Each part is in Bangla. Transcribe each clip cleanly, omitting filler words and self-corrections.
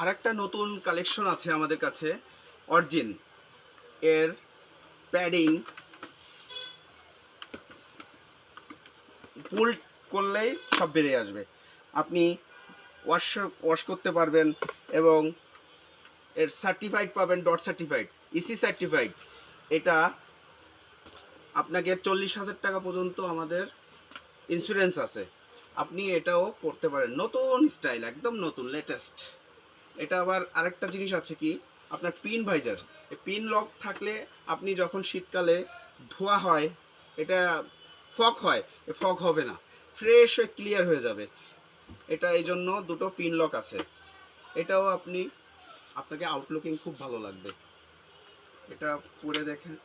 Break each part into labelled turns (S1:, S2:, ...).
S1: আরেকটা নতুন কালেকশন আছে আমাদের কাছে, অরিজিন এর প্যাডিং পুল করলেই সব বেরিয়ে আসবে। আপনি ওয়াশ করতে পারবেন এবং এর সার্টিফাইড পাবেন, ডট সার্টিফাইড, ইসি সার্টিফাইড। এটা আপনাকে 40,000 টাকা পর্যন্ত আমাদের ইন্স্যুরেন্স আছে। আপনি এটাও করতে পারেন, নতুন স্টাইল, একদম নতুন লেটেস্ট। এটা আবার আরেকটা জিনিস আছে কি, আপনার পিন ভাইজার, পিন লক থাকলে আপনি যখন শীতকালে ধোয়া হয়, এটা ফগ হয়, ফগ হবে না, ফ্রেশ হয়ে ক্লিয়ার হয়ে যাবে। এটা এই জন্য দুটো পিন লক আছে। এটাও আপনাকে আউটলুকিং খুব ভালো লাগবে। এটা পরে দেখেন,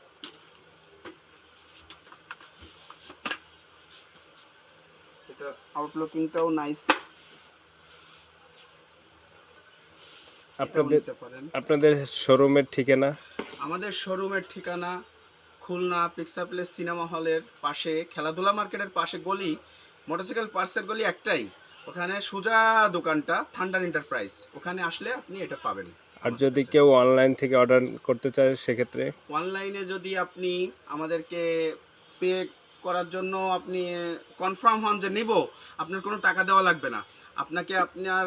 S1: এটা আউটলুকিংটাও নাইস।
S2: আপনাদের শোরুমের ঠিকানা?
S1: আমাদের শোরুমের ঠিকানা খুলনা পিকচার প্লেস সিনেমা হলের পাশে, খেলাধুলা মার্কেটের পাশে গলি, মোটরসাইকেল পার্টসের গলি একটাই, ওখানে সোজা দোকানটা থান্ডার এন্টারপ্রাইজ। ওখানে আসলে আপনি এটা পাবেন।
S2: আর যদি কেউ অনলাইন থেকে অর্ডার করতে চায় সেক্ষেত্রে?
S1: অনলাইনে যদি আপনি আমাদেরকে পে করার জন্য আপনি কনফার্ম হন যে নিব, আপনার কোনো টাকা দেওয়া লাগবে না। আপনাকে আপনার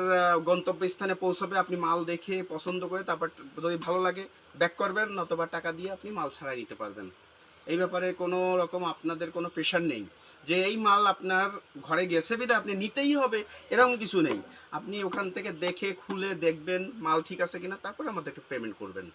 S1: গন্তব্যস্থানে পৌঁছবে, আপনি মাল দেখে পছন্দ করে তারপর যদি ভালো লাগে ব্যাক করবেন, নতুবা টাকা দিয়ে আপনি মাল ছাড়াই নিতে পারবেন। এই ব্যাপারে কোনো রকম আপনাদের কোনো প্রেশার নেই যে এই মাল আপনার ঘরে গেছে বিধে আপনি নিতেই হবে, এরকম কিছু নেই। আপনি ওখান থেকে দেখে খুলে দেখবেন মাল ঠিক আছে কিনা, তারপরে আমাদেরকে পেমেন্ট করবেন।